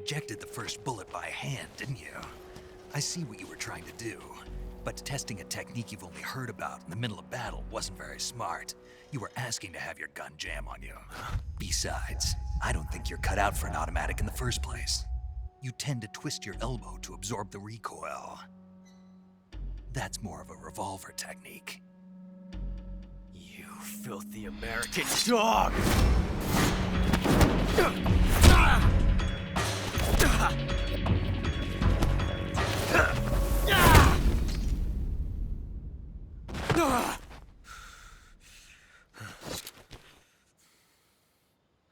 ejected the first bullet by hand, didn't you? I see what you were trying to do, but testing a technique you've only heard about in the middle of battle wasn't very smart. You were asking to have your gun jam on you. Besides, I don't think you're cut out for an automatic in the first place. You tend to twist your elbow to absorb the recoil. That's more of a revolver technique. You filthy American dog!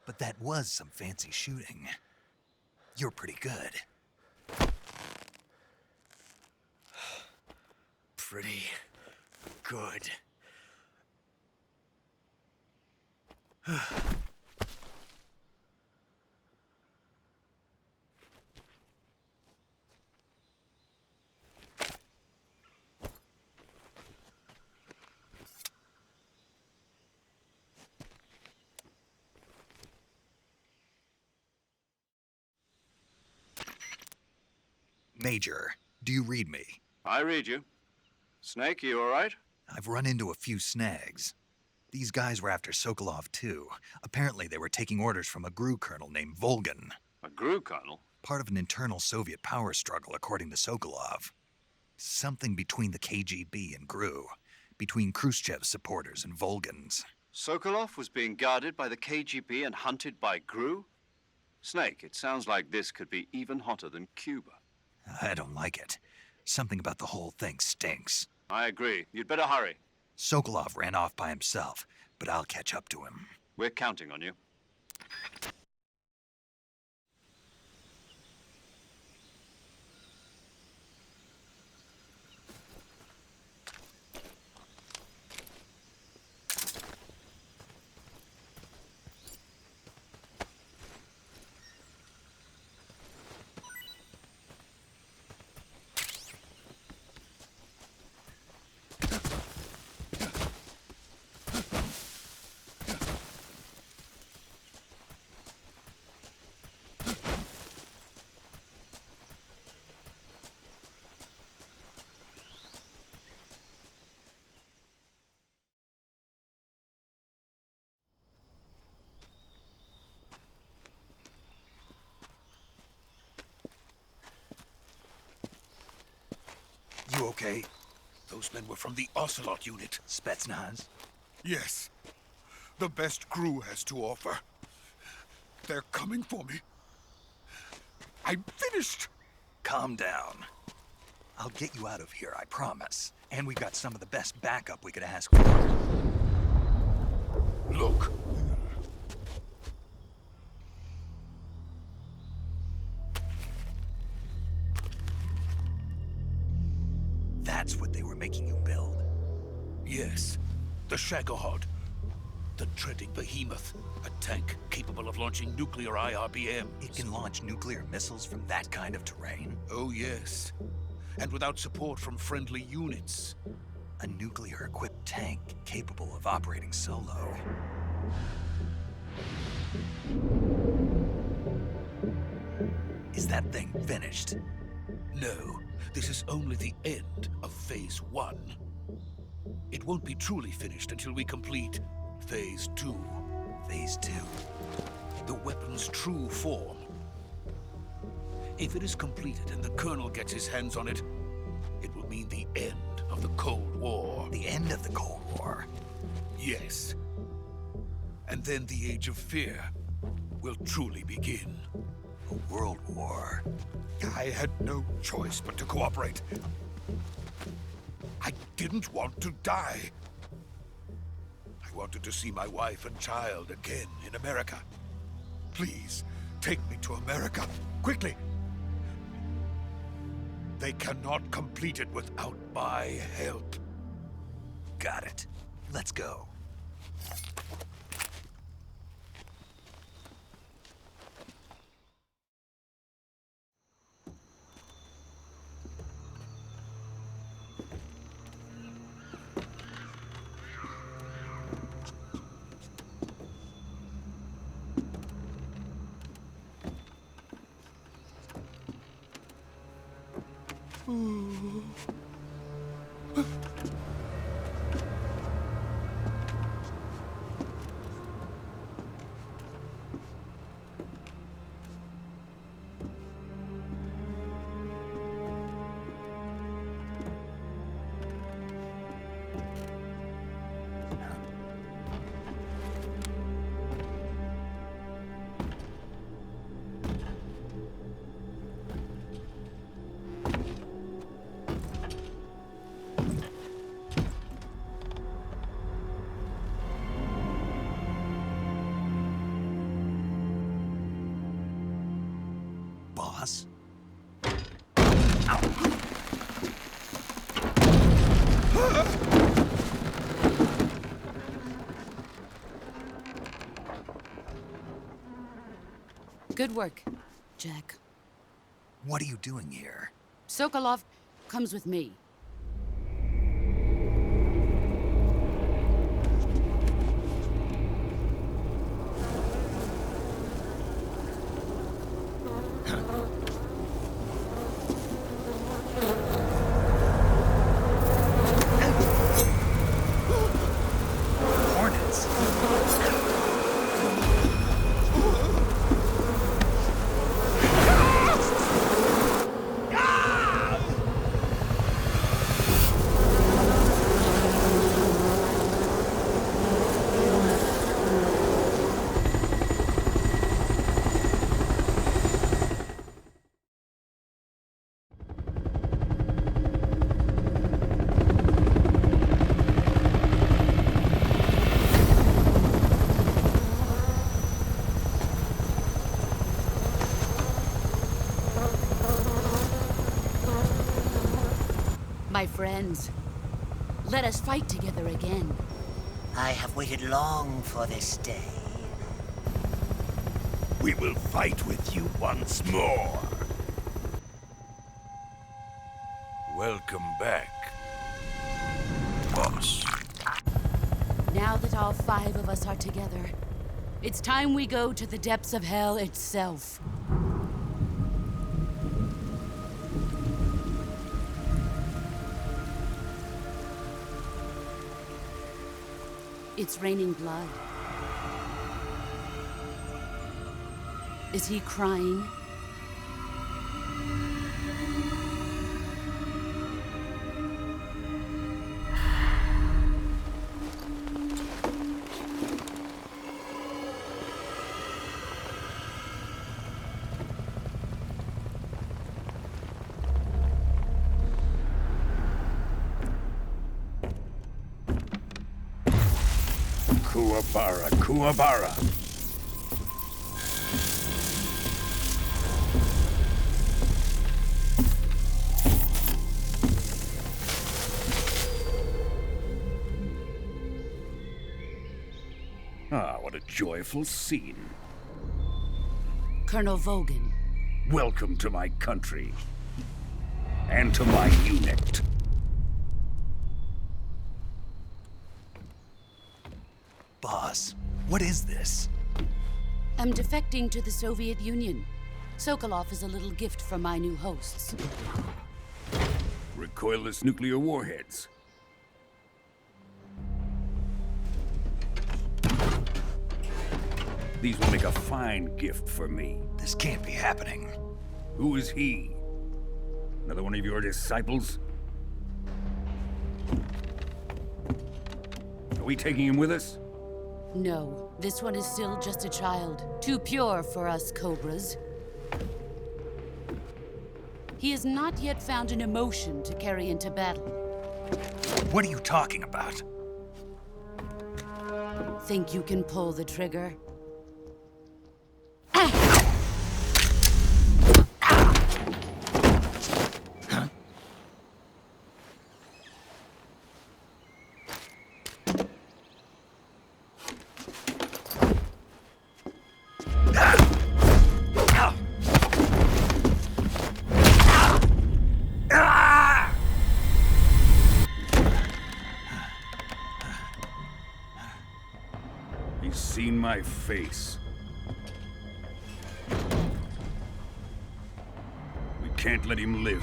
But that was some fancy shooting. You're pretty good. Pretty good. Major, do you read me? I read you. Snake, you all right? I've run into a few snags. These guys were after Sokolov too. Apparently they were taking orders from a GRU colonel named Volgan. A GRU colonel? Part of an internal Soviet power struggle, according to Sokolov. Something between the KGB and GRU. Between Khrushchev's supporters and Volgan's. Sokolov was being guarded by the KGB and hunted by GRU? Snake, it sounds like this could be even hotter than Cuba. I don't like it. Something about the whole thing stinks. I agree. You'd better hurry. Sokolov ran off by himself, but I'll catch up to him. We're counting on you. You okay? Those men were from the Ocelot unit. Spetsnaz? Yes. The best GRU has to offer. They're coming for me. I'm finished. Calm down. I'll get you out of here, I promise. And we've got some of the best backup we could ask for. Look. That's what they were making you build? Yes. The Shagohod. The dreading behemoth. A tank capable of launching nuclear IRBMs. It can launch nuclear missiles from that kind of terrain? Oh, yes. And without support from friendly units. A nuclear-equipped tank capable of operating solo. Is that thing finished? No. This is only the end of Phase 1. It won't be truly finished until we complete Phase 2. Phase 2? The weapon's true form. If it is completed and the Colonel gets his hands on it, it will mean the end of the Cold War. The end of the Cold War? Yes. And then the Age of Fear will truly begin. A world war? I had no choice but to cooperate. I didn't want to die. I wanted to see my wife and child again in America. Please, take me to America, quickly. They cannot complete it without my help. Got it. Let's go. Boss? Good work, Jack. What are you doing here? Sokolov comes with me. Hornets? My friends, let us fight together again. I have waited long for this day. We will fight with you once more. Welcome back, boss. Now that all 5 of us are together, it's time we go to the depths of hell itself. It's raining blood. Is he crying? Kuwabara, Kuwabara. Ah, what a joyful scene. Colonel Vogan. Welcome to my country. And to my unit. Boss, what is this? I'm defecting to the Soviet Union. Sokolov is a little gift from my new hosts. Recoilless nuclear warheads. These will make a fine gift for me. This can't be happening. Who is he? Another one of your disciples? Are we taking him with us? No, this one is still just a child. Too pure for us Cobras. He has not yet found an emotion to carry into battle. What are you talking about? Think you can pull the trigger? He's seen my face. We can't let him live.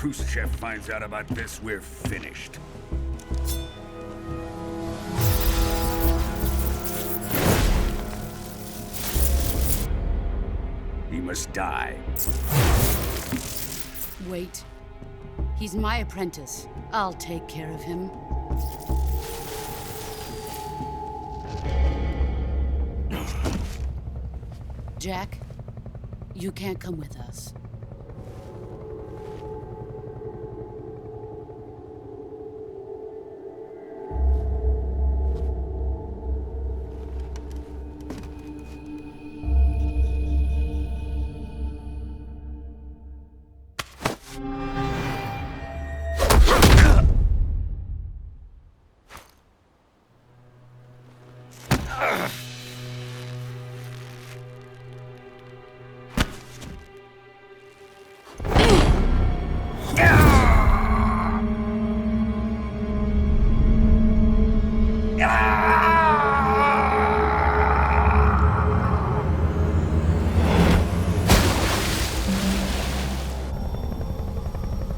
Khrushchev finds out about this, we're finished. He must die. Wait. He's my apprentice. I'll take care of him. Jack, you can't come with us.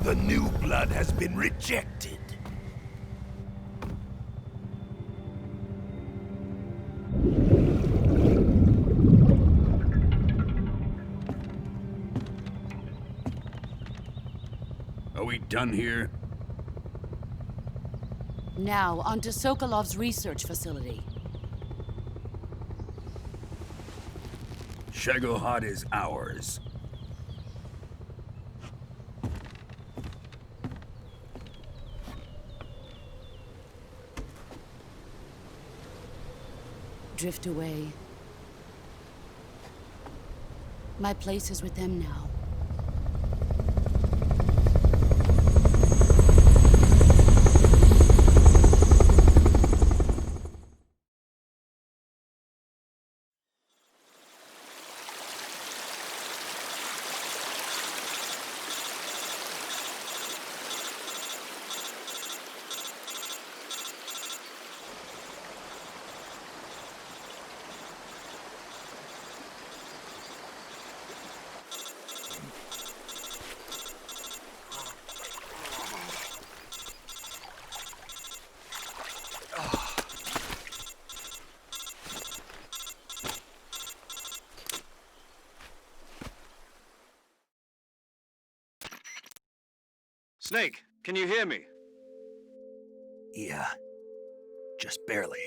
The new blood has been rejected. Are we done here? Now, onto Sokolov's research facility. Shagohod is ours. Drift away. My place is with them now. Snake, can you hear me? Yeah. Just barely.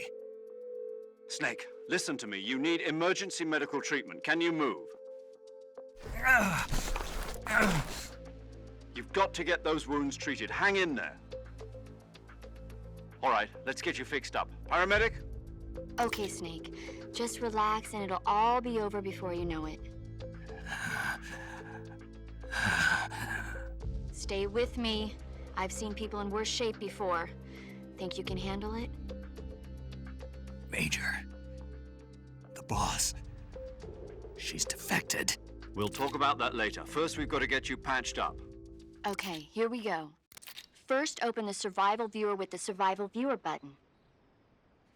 Snake, listen to me. You need emergency medical treatment. Can you move? You've got to get those wounds treated. Hang in there. All right, let's get you fixed up. Paramedic? Okay, Snake. Just relax and it'll all be over before you know it. Stay with me. I've seen people in worse shape before. Think you can handle it? Major. The boss. She's defected. We'll talk about that later. First, we've got to get you patched up. Okay, here we go. First, open the Survival Viewer with the Survival Viewer button.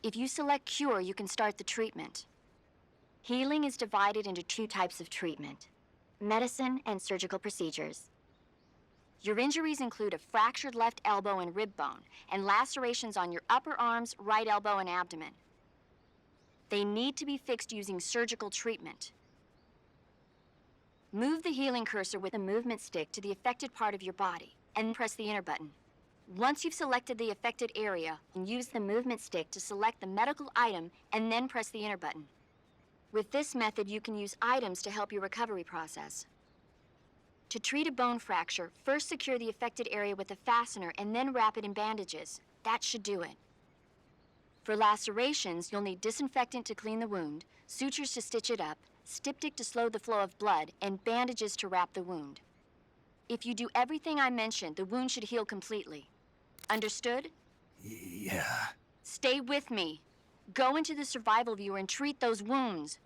If you select Cure, you can start the treatment. Healing is divided into two types of treatment: medicine and surgical procedures. Your injuries include a fractured left elbow and rib bone, and lacerations on your upper arms, right elbow, and abdomen. They need to be fixed using surgical treatment. Move the healing cursor with a movement stick to the affected part of your body, and press the enter button. Once you've selected the affected area, use the movement stick to select the medical item, and then press the enter button. With this method, you can use items to help your recovery process. To treat a bone fracture, first secure the affected area with a fastener and then wrap it in bandages. That should do it. For lacerations, you'll need disinfectant to clean the wound, sutures to stitch it up, styptic to slow the flow of blood, and bandages to wrap the wound. If you do everything I mentioned, the wound should heal completely. Understood? Yeah. Stay with me. Go into the Survival Viewer and treat those wounds.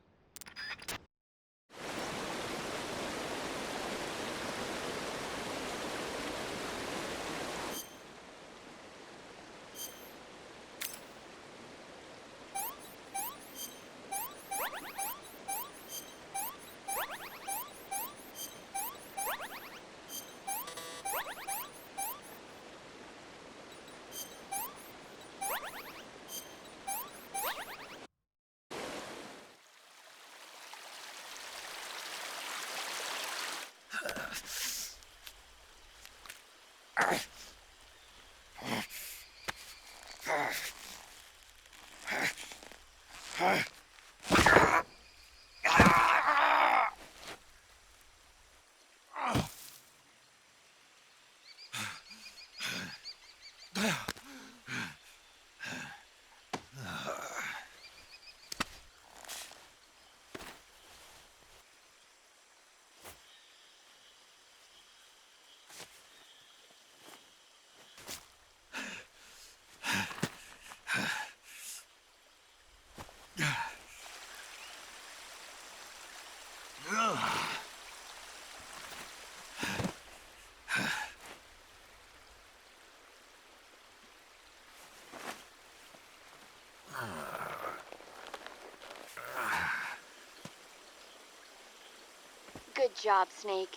Good job, Snake.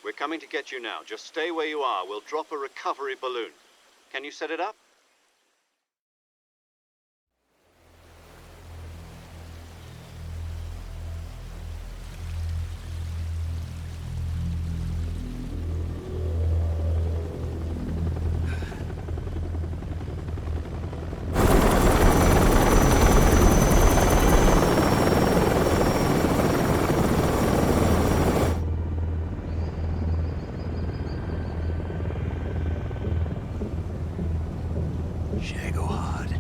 We're coming to get you now. Just stay where you are. We'll drop a recovery balloon. Can you set it up? Shagohod.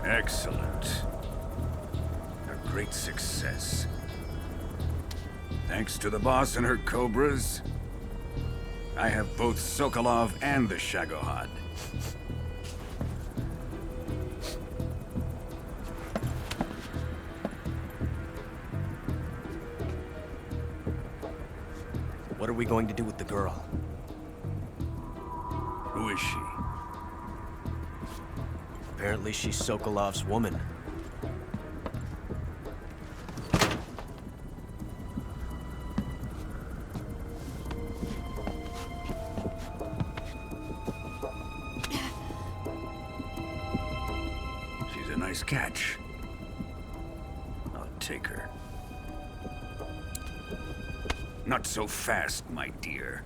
Excellent. A great success. Thanks to the boss and her cobras, I have both Sokolov and the Shagohod. What are we going to do with the girl? Who is she? Apparently she's Sokolov's woman. She's a nice catch. I'll take her. Not so fast, my dear.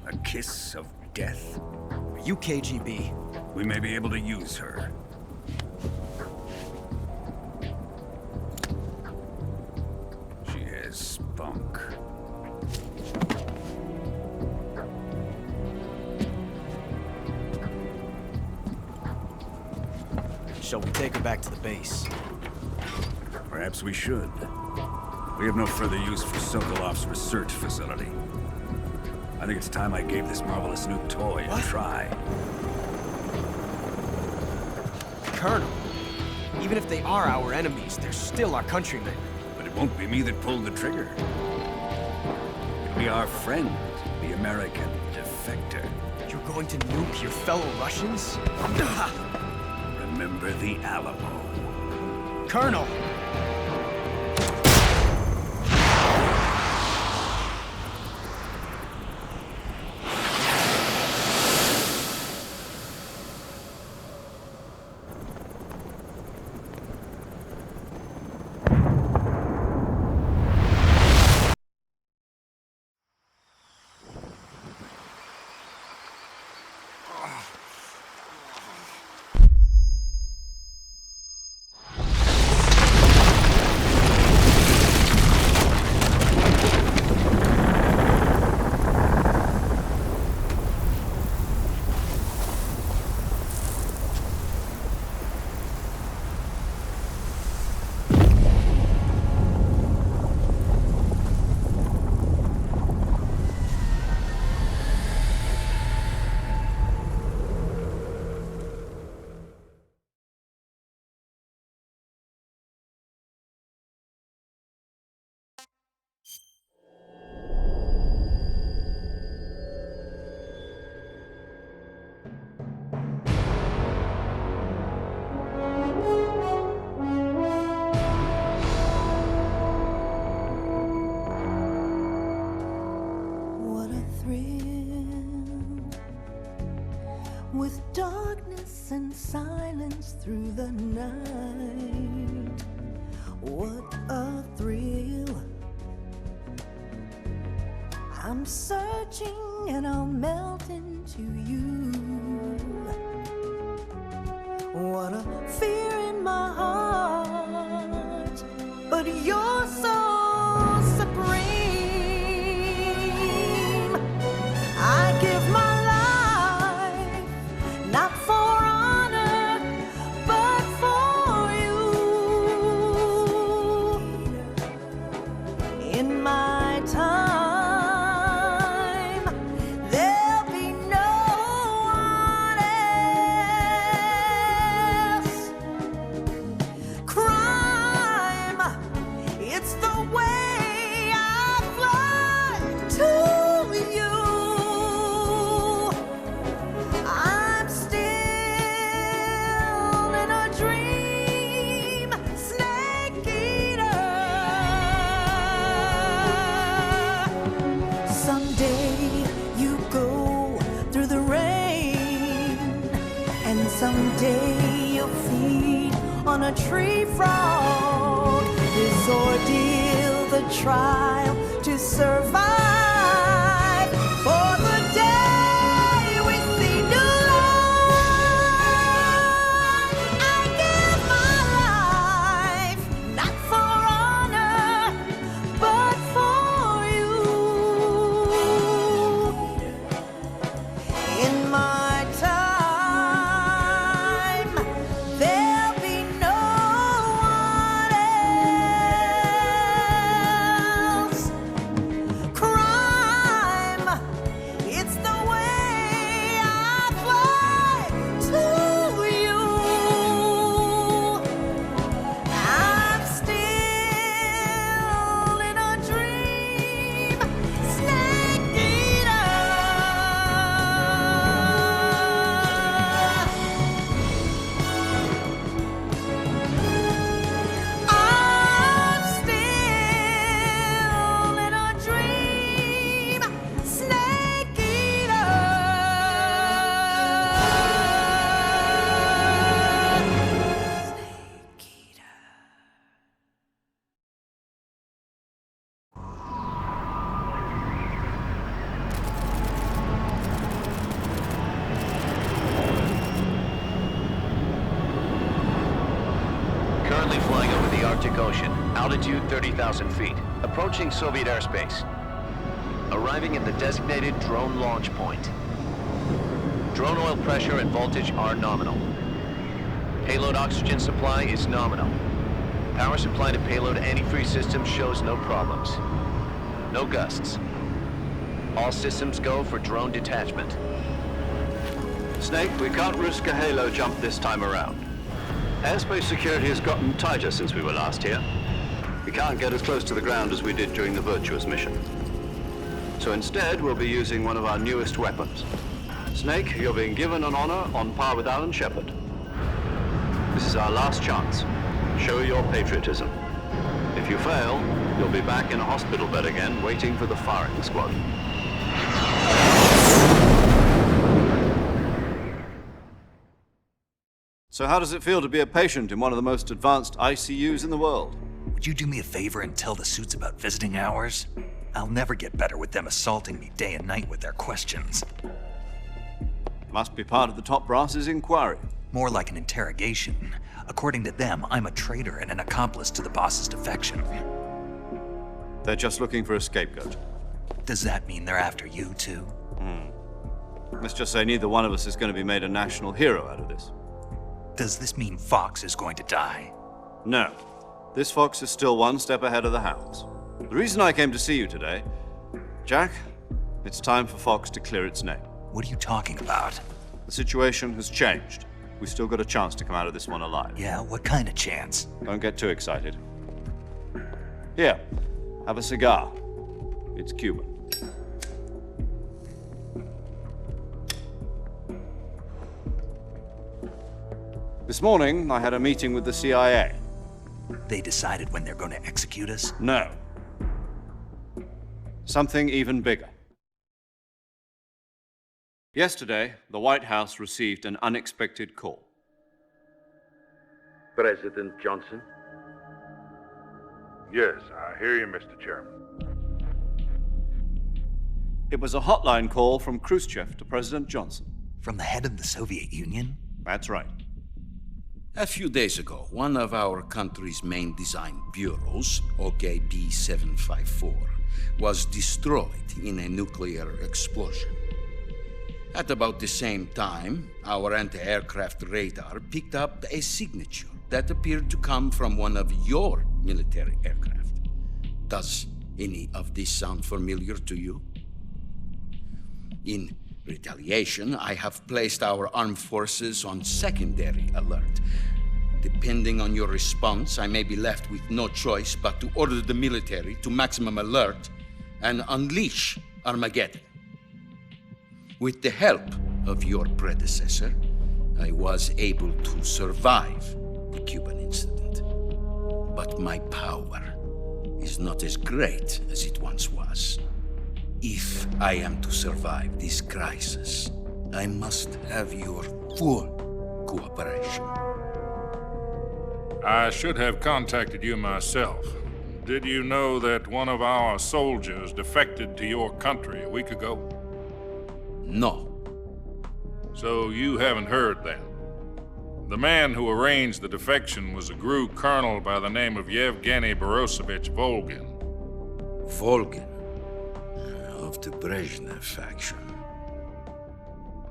A kiss of death? Are you KGB? We may be able to use her. She has spunk. Shall we take her back to the base? Perhaps we should. We have no further use for Sokolov's research facility. I think it's time I gave this marvelous new toy a try. Colonel, even if they are our enemies, they're still our countrymen. But it won't be me that pulled the trigger. It'll be our friend, the American defector. You're going to nuke your fellow Russians? Remember the Alamo. Colonel! with darkness and silence through the night. What a thrill. I'm searching and I'll melt into you. What a fear in my heart, but you're so supreme. I give my life, not for honor, but for you. In my time, there'll be no one else. Crime, it's the way I fly to you. I'm still in a dream, snake eater. Someday you go through the rain, and someday you'll feed on a tree frog. This ordeal, the trial to survive, for the day we see new life. I give my life, not for honor, but for you. In my time, there'll be no one else. Crime, it's the way I fly to you. I'm still in a dream, snake eater. I'm still in a dream, snake eater. Snake eater. Currently flying over the Arctic Ocean, altitude 30,000 feet, approaching Soviet airspace. Arriving at the designated drone launch point. Drone oil pressure and voltage are nominal. Payload oxygen supply is nominal. Power supply to payload antifreeze system shows no problems. No gusts. All systems go for drone detachment. Snake, we can't risk a halo jump this time around. Airspace security has gotten tighter since we were last here. We can't get as close to the ground as we did during the Virtuous mission. So instead, we'll be using one of our newest weapons. Snake, you're being given an honor on par with Alan Shepard. This is our last chance. Show your patriotism. If you fail, you'll be back in a hospital bed again, waiting for the firing squad. So how does it feel to be a patient in one of the most advanced ICUs in the world? Would you do me a favor and tell the suits about visiting hours? I'll never get better with them assaulting me day and night with their questions. Must be part of the top brass's inquiry. More like an interrogation. According to them, I'm a traitor and an accomplice to the boss's defection. They're just looking for a scapegoat. Does that mean they're after you, too? Let's just say neither one of us is going to be made a national hero out of this. Does this mean Fox is going to die? No. This fox is still one step ahead of the hounds. The reason I came to see you today, Jack, it's time for Fox to clear its name. What are you talking about? The situation has changed. We've still got a chance to come out of this one alive. Yeah, what kind of chance? Don't get too excited. Here, have a cigar. It's Cuban. This morning, I had a meeting with the CIA. They decided when they're going to execute us? No. Something even bigger. Yesterday, the White House received an unexpected call. President Johnson? Yes, I hear you, Mr. Chairman. It was a hotline call from Khrushchev to President Johnson. From the head of the Soviet Union? That's right. A few days ago, one of our country's main design bureaus, OKB 754, was destroyed in a nuclear explosion. At about the same time, our anti-aircraft radar picked up a signature that appeared to come from one of your military aircraft. Does any of this sound familiar to you? In retaliation, I have placed our armed forces on secondary alert. Depending on your response, I may be left with no choice but to order the military to maximum alert and unleash Armageddon. With the help of your predecessor, I was able to survive the Cuban incident. But my power is not as great as it once was. If I am to survive this crisis, I must have your full cooperation. I should have contacted you myself. Did you know that one of our soldiers defected to your country a week ago? No. So you haven't heard then? The man who arranged the defection was a GRU colonel by the name of Yevgeny Borisovich Volgin. Volgin? Of the Brezhnev faction.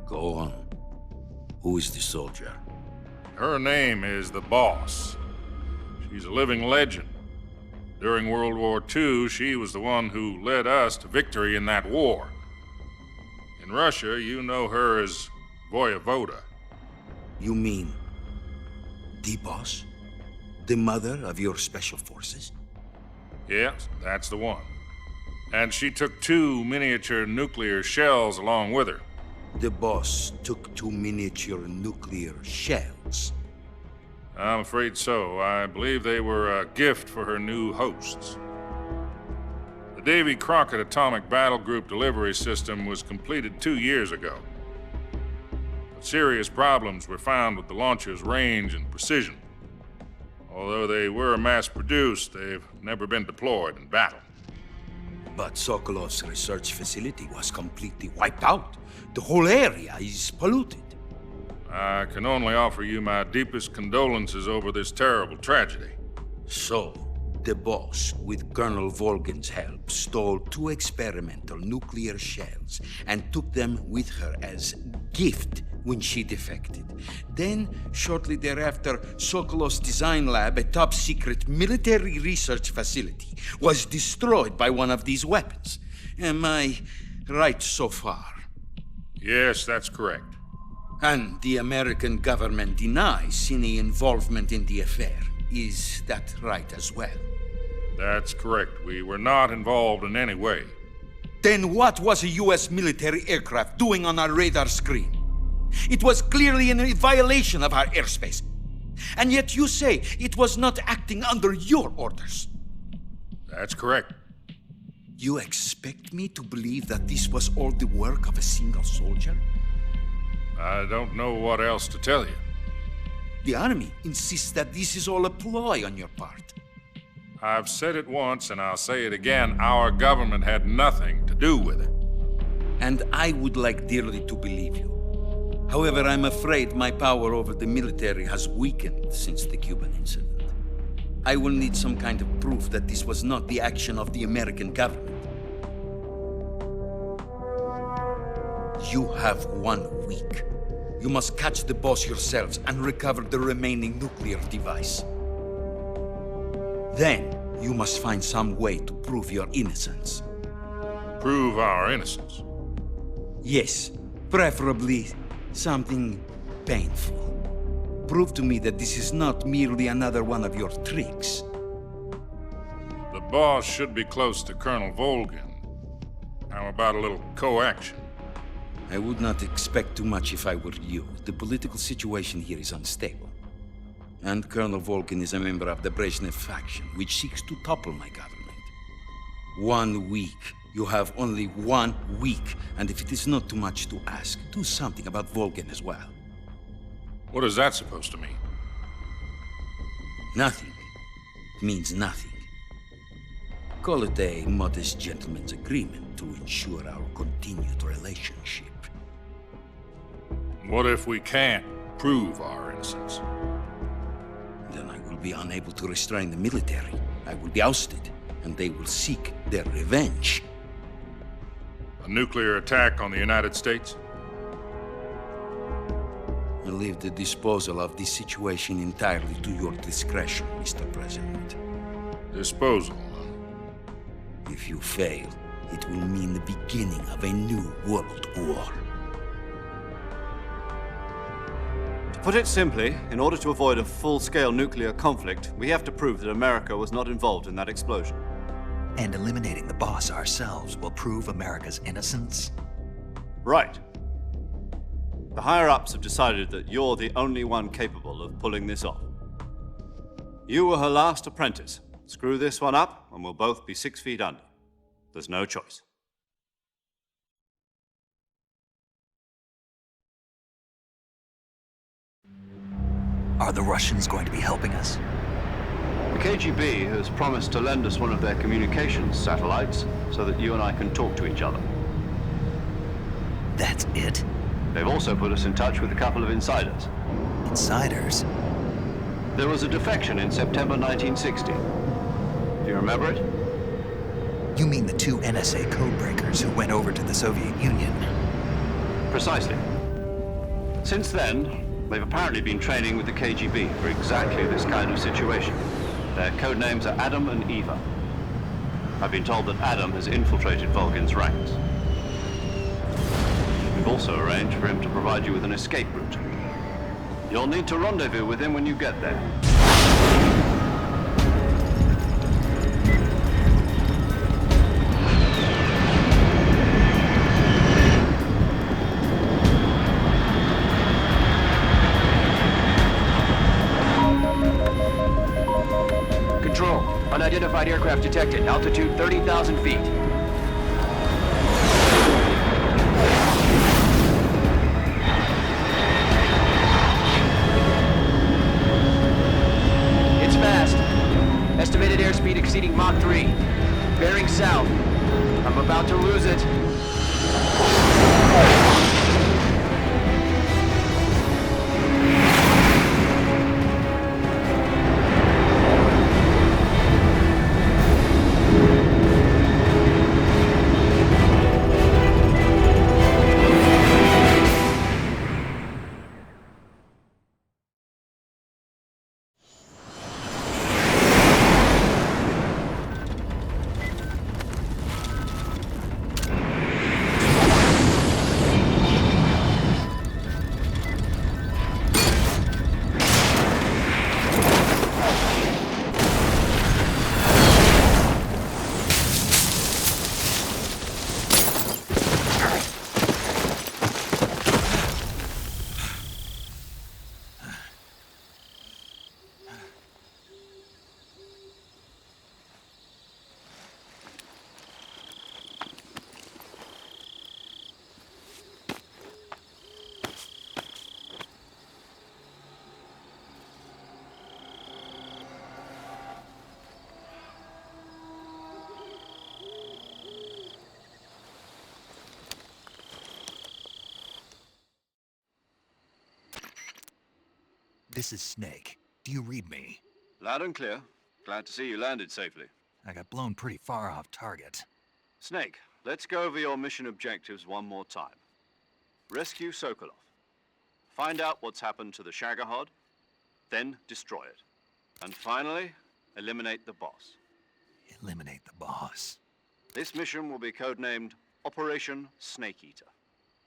Go on. Who is the soldier? Her name is the Boss. She's a living legend. During World War II, she was the one who led us to victory in that war. In Russia, you know her as Voyevoda. You mean the Boss? The mother of your special forces? Yes, that's the one. And she took 2 miniature nuclear shells along with her. The Boss took 2 miniature nuclear shells? I'm afraid so. I believe they were a gift for her new hosts. The Davy Crockett Atomic Battle Group delivery system was completed 2 years ago. But serious problems were found with the launcher's range and precision. Although they were mass-produced, they've never been deployed in battle. But Sokolov's research facility was completely wiped out. The whole area is polluted. I can only offer you my deepest condolences over this terrible tragedy. So, the Boss, with Colonel Volgin's help, stole 2 experimental nuclear shells and took them with her as gift when she defected. Then, shortly thereafter, Sokolov's design lab, a top-secret military research facility, was destroyed by one of these weapons. Am I right so far? Yes, that's correct. And the American government denies any involvement in the affair. Is that right as well? That's correct. We were not involved in any way. Then what was a U.S. military aircraft doing on our radar screen? It was clearly in a violation of our airspace. And yet you say it was not acting under your orders. That's correct. You expect me to believe that this was all the work of a single soldier? I don't know what else to tell you. The Army insists that this is all a ploy on your part. I've said it once and I'll say it again. Our government had nothing to do with it. And I would like dearly to believe you. However, I'm afraid my power over the military has weakened since the Cuban incident. I will need some kind of proof that this was not the action of the American government. You have 1 week. You must catch the Boss yourselves and recover the remaining nuclear device. Then, you must find some way to prove your innocence. Prove our innocence? Yes, preferably something painful. Prove to me that this is not merely another one of your tricks. The Boss should be close to Colonel Volgin. How about a little co-action? I would not expect too much if I were you. The political situation here is unstable. And Colonel Volgin is a member of the Brezhnev faction, which seeks to topple my government. 1 week You have only 1 week, and if it is not too much to ask, do something about Volgin as well. What is that supposed to mean? Nothing. It means nothing. Call it a modest gentleman's agreement to ensure our continued relationship. What if we can't prove our innocence? Then I will be unable to restrain the military. I will be ousted, and they will seek their revenge. A nuclear attack on the United States? I leave the disposal of this situation entirely to your discretion, Mr. President. Disposal, huh? If you fail, it will mean the beginning of a new world war. To put it simply, in order to avoid a full-scale nuclear conflict, we have to prove that America was not involved in that explosion. And eliminating the boss ourselves will prove America's innocence? Right. The higher-ups have decided that you're the only one capable of pulling this off. You were her last apprentice. Screw this one up, and we'll both be 6 feet under. There's no choice. Are the Russians going to be helping us? The KGB has promised to lend us one of their communications satellites so that you and I can talk to each other. That's it? They've also put us in touch with a couple of insiders. Insiders? There was a defection in September 1960. Do you remember it? You mean the 2 NSA codebreakers who went over to the Soviet Union? Precisely. Since then, they've apparently been training with the KGB for exactly this kind of situation. Their code names are Adam and Eva. I've been told that Adam has infiltrated Volgin's ranks. We've also arranged for him to provide you with an escape route. You'll need to rendezvous with him when you get there. Control. Unidentified aircraft detected. Altitude 30,000 feet. It's fast. Estimated airspeed exceeding Mach 3. Bearing south. I'm about to lose it. This is Snake. Do you read me? Loud and clear. Glad to see you landed safely. I got blown pretty far off target. Snake, let's go over your mission objectives one more time. Rescue Sokolov. Find out what's happened to the Shagohod, then destroy it. And finally, eliminate the boss. Eliminate the boss. This mission will be codenamed Operation Snake Eater.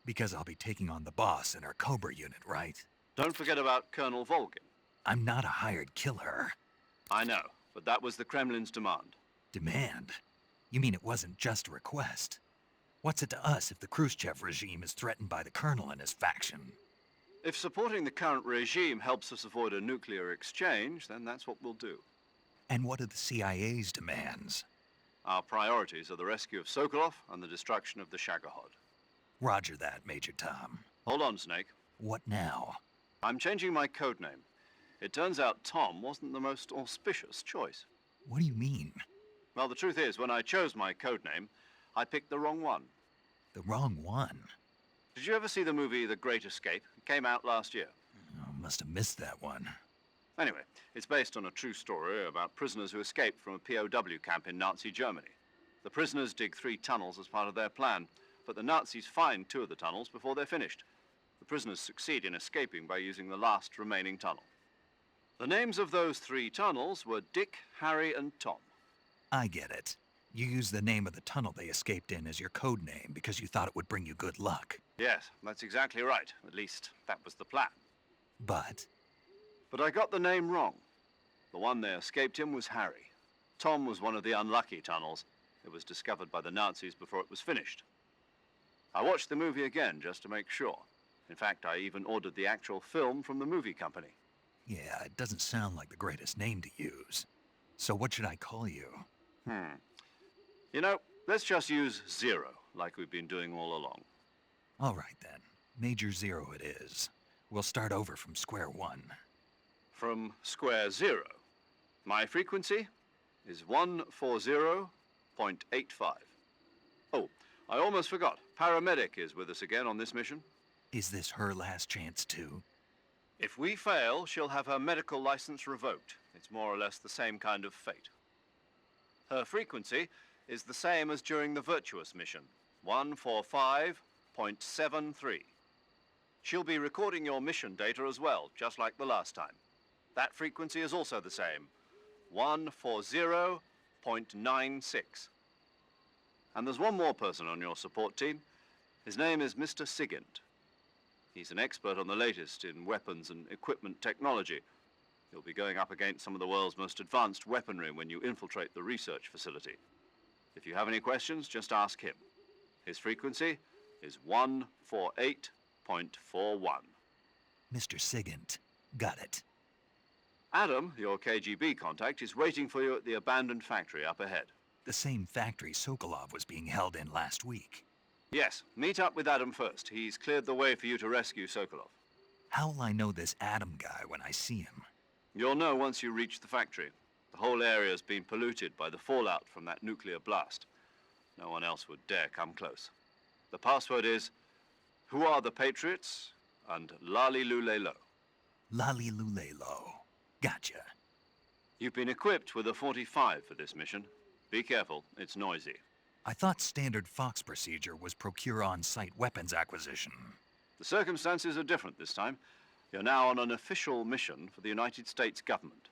Because I'll be taking on the boss in our Cobra unit, right? Don't forget about Colonel Volgin. I'm not a hired killer. I know, but that was the Kremlin's demand. Demand? You mean it wasn't just a request? What's it to us if the Khrushchev regime is threatened by the Colonel and his faction? If supporting the current regime helps us avoid a nuclear exchange, then that's what we'll do. And what are the CIA's demands? Our priorities are the rescue of Sokolov and the destruction of the Shagohod. Roger that, Major Tom. Hold on, Snake. What now? I'm changing my code name. It turns out Tom wasn't the most auspicious choice. What do you mean? Well, the truth is, when I chose my code name, I picked the wrong one. The wrong one? Did you ever see the movie The Great Escape? It came out last year. Oh, must have missed that one. Anyway, it's based on a true story about prisoners who escaped from a POW camp in Nazi Germany. The prisoners dig 3 tunnels as part of their plan, but the Nazis find 2 of the tunnels before they're finished. The prisoners succeed in escaping by using the last remaining tunnel. The names of those 3 tunnels were Dick, Harry, and Tom. I get it. You used the name of the tunnel they escaped in as your code name because you thought it would bring you good luck. Yes, that's exactly right. At least, that was the plan. But I got the name wrong. The one they escaped in was Harry. Tom was one of the unlucky tunnels. It was discovered by the Nazis before it was finished. I watched the movie again just to make sure. In fact, I even ordered the actual film from the movie company. yeah, it doesn't sound like the greatest name to use. So what should I call you? You know, let's just use Zero, like we've been doing all along. All right then. Major Zero it is. We'll start over from square one. From square 0. My frequency is 140.85. Oh, I almost forgot. Paramedic is with us again on this mission. Is this her last chance too? If we fail, she'll have her medical license revoked. It's more or less the same kind of fate. Her frequency is the same as during the Virtuous mission, 145.73. She'll be recording your mission data as well, just like the last time. That frequency is also the same, 140.96. And there's one more person on your support team. His name is Mr. Sigint. He's an expert on the latest in weapons and equipment technology. You'll be going up against some of the world's most advanced weaponry when you infiltrate the research facility. If you have any questions, just ask him. His frequency is 148.41. Mr. Sigint. Got it. Adam, your KGB contact, is waiting for you at the abandoned factory up ahead. The same factory Sokolov was being held in last week. Yes, meet up with Adam first. He's cleared the way for you to rescue Sokolov. How will I know this Adam guy when I see him? You'll know once you reach the factory. The whole area's been polluted by the fallout from that nuclear blast. No one else would dare come close. The password is, "Who are the Patriots?" and "Lali Lule Lo." Lali Lule Lo. Gotcha. You've been equipped with a 45 for this mission. Be careful, it's noisy. I thought standard Fox procedure was procure on-site weapons acquisition. The circumstances are different this time. You're now on an official mission for the United States government.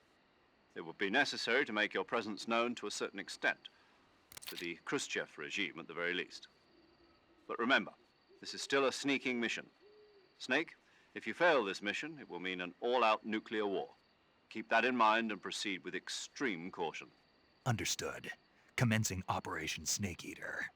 It would be necessary to make your presence known to a certain extent, to the Khrushchev regime at the very least. But remember, this is still a sneaking mission. Snake, if you fail this mission, it will mean an all-out nuclear war. Keep that in mind and proceed with extreme caution. Understood. Commencing Operation Snake Eater.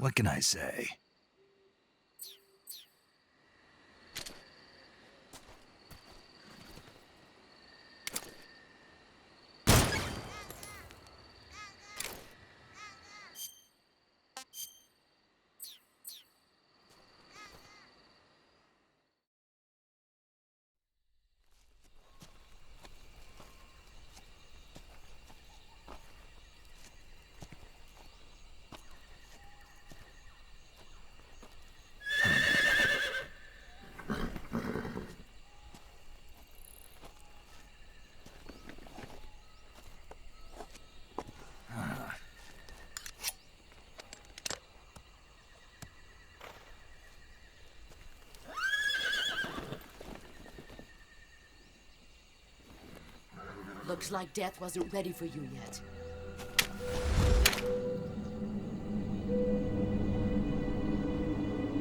What can I say? Looks like death wasn't ready for you yet.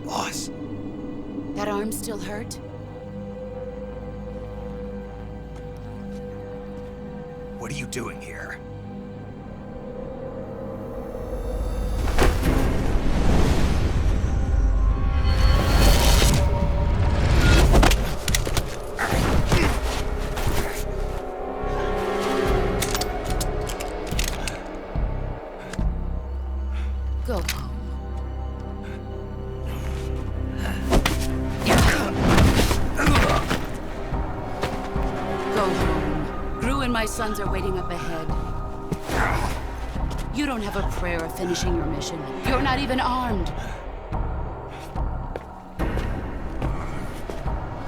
Boss! That arm still hurt? What are you doing here? Go home. Go home. Gru and my sons are waiting up ahead. You don't have a prayer of finishing your mission. You're not even armed.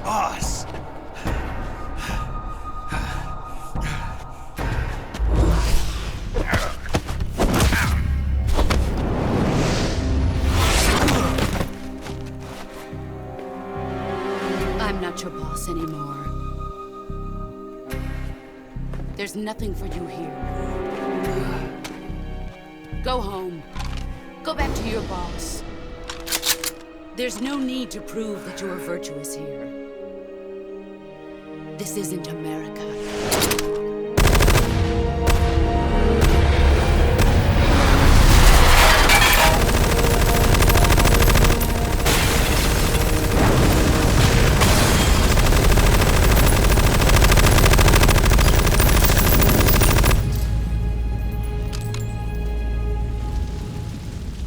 Boss! I'm not your boss anymore. There's nothing for you here. Go home. Go back to your boss. There's no need to prove that you are virtuous here. This isn't America.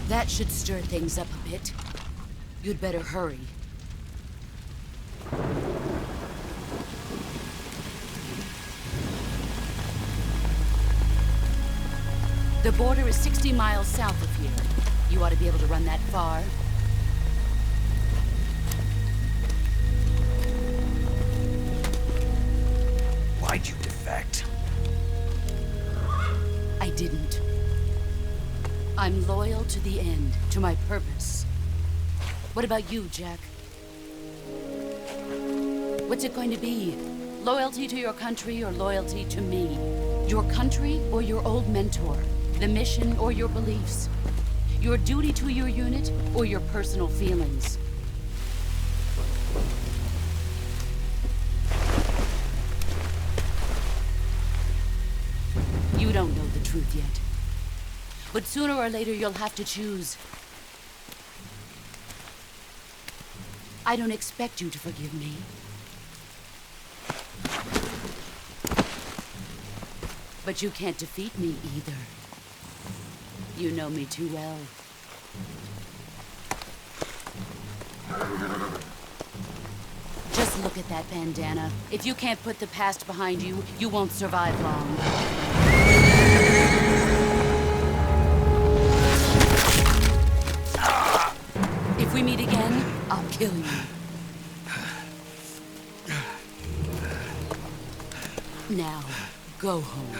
That should stir things up a bit. You'd better hurry. The border is 60 miles south of here. You ought to be able to run that far. Why'd you defect? I didn't. I'm loyal to the end, to my purpose. What about you, Jack? What's it going to be? Loyalty to your country or loyalty to me? Your country or your old mentor? The mission or your beliefs? Your duty to your unit or your personal feelings? You don't know the truth yet. But sooner or later, you'll have to choose. I don't expect you to forgive me. But you can't defeat me either. You know me too well. Just look at that bandana. If you can't put the past behind you, you won't survive long. If we meet again, I'll kill you. Now, go home.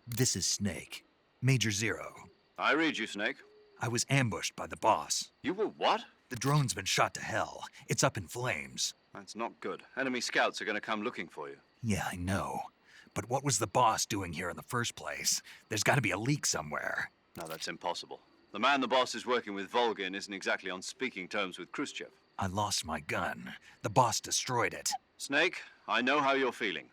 This is Snake. Major Zero. I read you, Snake. I was ambushed by the boss. You were what? The drone's been shot to hell. It's up in flames. That's not good. Enemy scouts are going to come looking for you. Yeah, I know. But what was the boss doing here in the first place? There's got to be a leak somewhere. No, that's impossible. The man the boss is working with Volgin isn't exactly on speaking terms with Khrushchev. I lost my gun. The boss destroyed it. Snake, I know how you're feeling.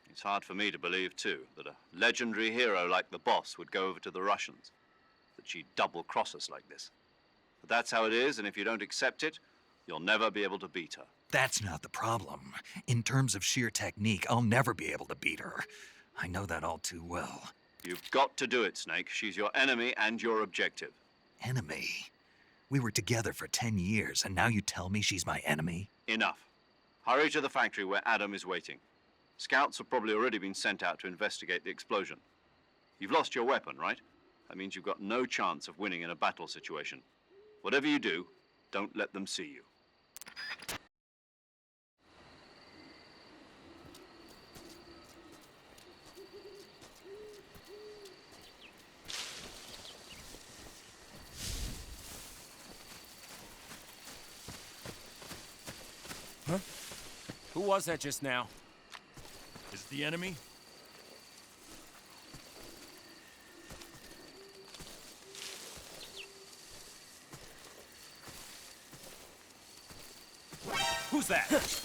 It's hard for me to believe, too, that a legendary hero like the boss would go over to the Russians. That she'd double-cross us like this. But that's how it is, and if you don't accept it, you'll never be able to beat her. That's not the problem. In terms of sheer technique, I'll never be able to beat her. I know that all too well. You've got to do it, Snake. She's your enemy and your objective. Enemy? We were together for 10 years, and now you tell me she's my enemy? Enough. Hurry to the factory where Adam is waiting. Scouts have probably already been sent out to investigate the explosion. You've lost your weapon, right? That means you've got no chance of winning in a battle situation. Whatever you do, don't let them see you. Huh? Who was that just now? Is it the enemy? Who's that?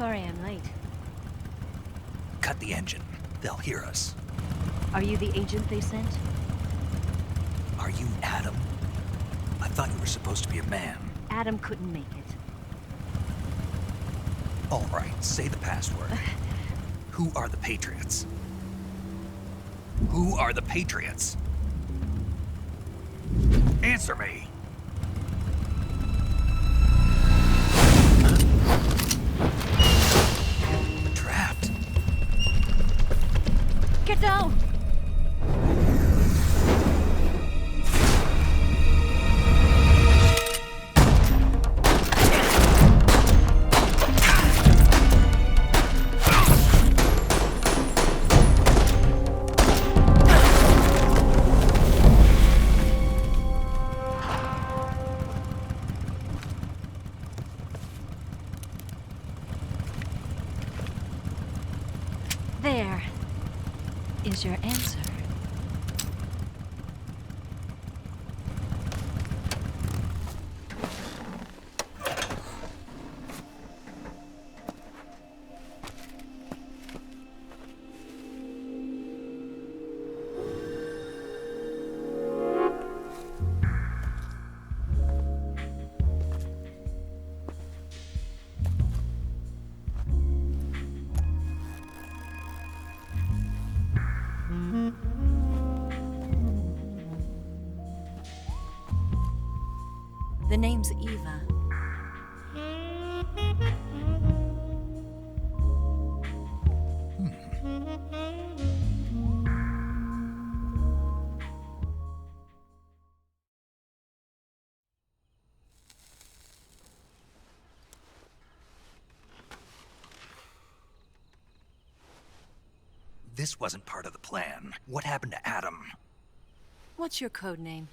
Sorry I'm late. Cut the engine. They'll hear us. Are you the agent they sent? Are you Adam? I thought you were supposed to be a man. Adam couldn't make it. All right, say the password. Who are the Patriots? Who are the Patriots? Answer me! Trapped. Get down! There is your answer. The name's Eva. This wasn't part of the plan. What happened to Adam? What's your code name?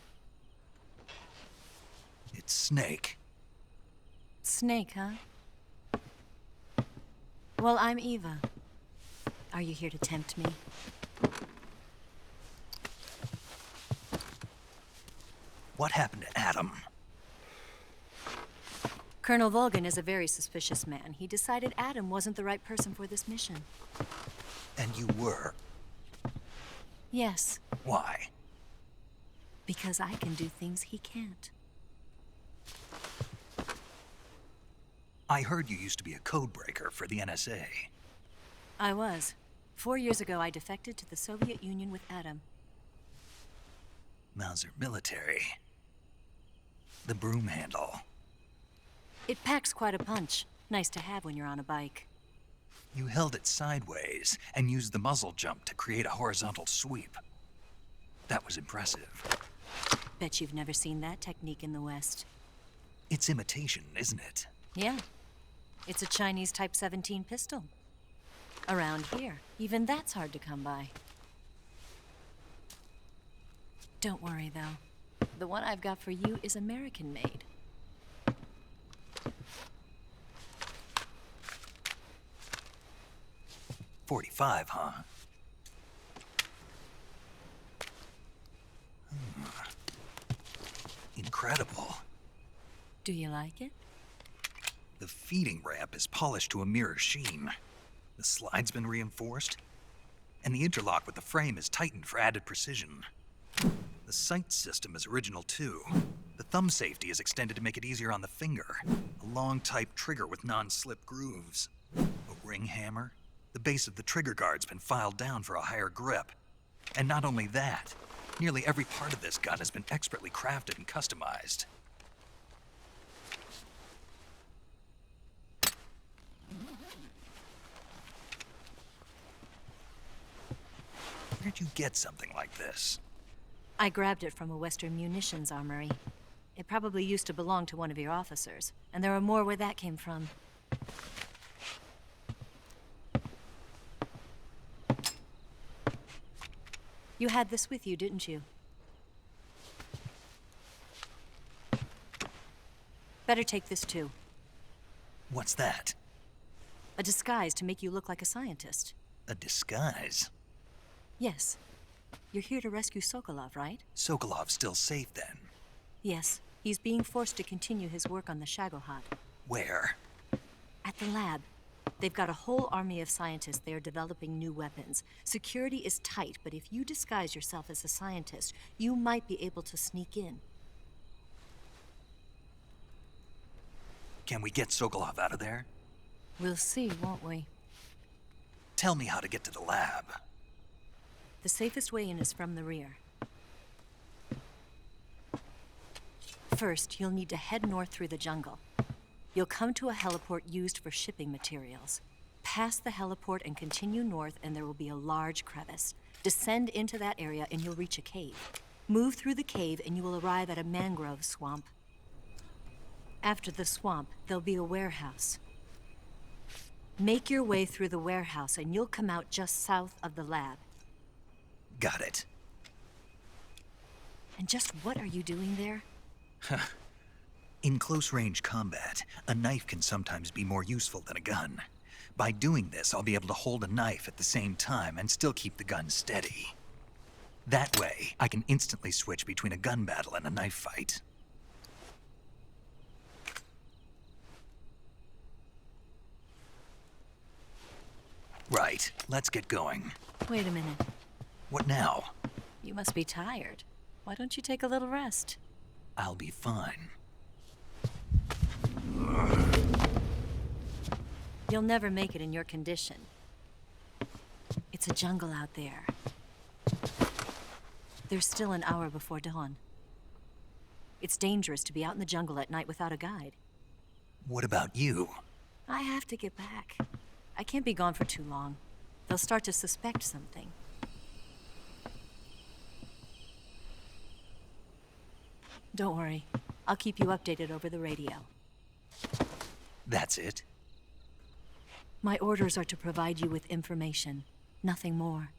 It's Snake. Snake, huh? Well, I'm Eva. Are you here to tempt me? What happened to Adam? Colonel Volgan is a very suspicious man. He decided Adam wasn't the right person for this mission. And you were? Yes. Why? Because I can do things he can't. I heard you used to be a codebreaker for the NSA. I was. 4 years ago, I defected to the Soviet Union with Adam. Mauser military. The broom handle. It packs quite a punch. Nice to have when you're on a bike. You held it sideways and used the muzzle jump to create a horizontal sweep. That was impressive. Bet you've never seen that technique in the West. It's imitation, isn't it? Yeah. It's a Chinese Type 17 pistol. Around here, even that's hard to come by. Don't worry, though. The one I've got for you is American-made. .45, huh? Incredible. Do you like it? The feeding ramp is polished to a mirror sheen. The slide's been reinforced, and the interlock with the frame is tightened for added precision. The sight system is original too. The thumb safety is extended to make it easier on the finger. A long type trigger with non-slip grooves. A ring hammer. The base of the trigger guard's been filed down for a higher grip. And not only that, nearly every part of this gun has been expertly crafted and customized. Where'd you get something like this? I grabbed it from a Western munitions armory. It probably used to belong to one of your officers, and there are more where that came from. You had this with you, didn't you? Better take this too. What's that? A disguise to make you look like a scientist. A disguise? Yes. You're here to rescue Sokolov, right? Sokolov's still safe then? Yes. He's being forced to continue his work on the Shagohod. Where? At the lab. They've got a whole army of scientists there developing new weapons. Security is tight, but if you disguise yourself as a scientist, you might be able to sneak in. Can we get Sokolov out of there? We'll see, won't we? Tell me how to get to the lab. The safest way in is from the rear. First, you'll need to head north through the jungle. You'll come to a heliport used for shipping materials. Pass the heliport and continue north, and there will be a large crevice. Descend into that area and you'll reach a cave. Move through the cave and you will arrive at a mangrove swamp. After the swamp, there'll be a warehouse. Make your way through the warehouse and you'll come out just south of the lab. Got it. And just what are you doing there? In close-range combat, a knife can sometimes be more useful than a gun. By doing this, I'll be able to hold a knife at the same time and still keep the gun steady. That way, I can instantly switch between a gun battle and a knife fight. Right, let's get going. Wait a minute. What now? You must be tired. Why don't you take a little rest? I'll be fine. You'll never make it in your condition. It's a jungle out there. There's still an hour before dawn. It's dangerous to be out in the jungle at night without a guide. What about you? I have to get back. I can't be gone for too long. They'll start to suspect something. Don't worry. I'll keep you updated over the radio. That's it? My orders are to provide you with information, nothing more.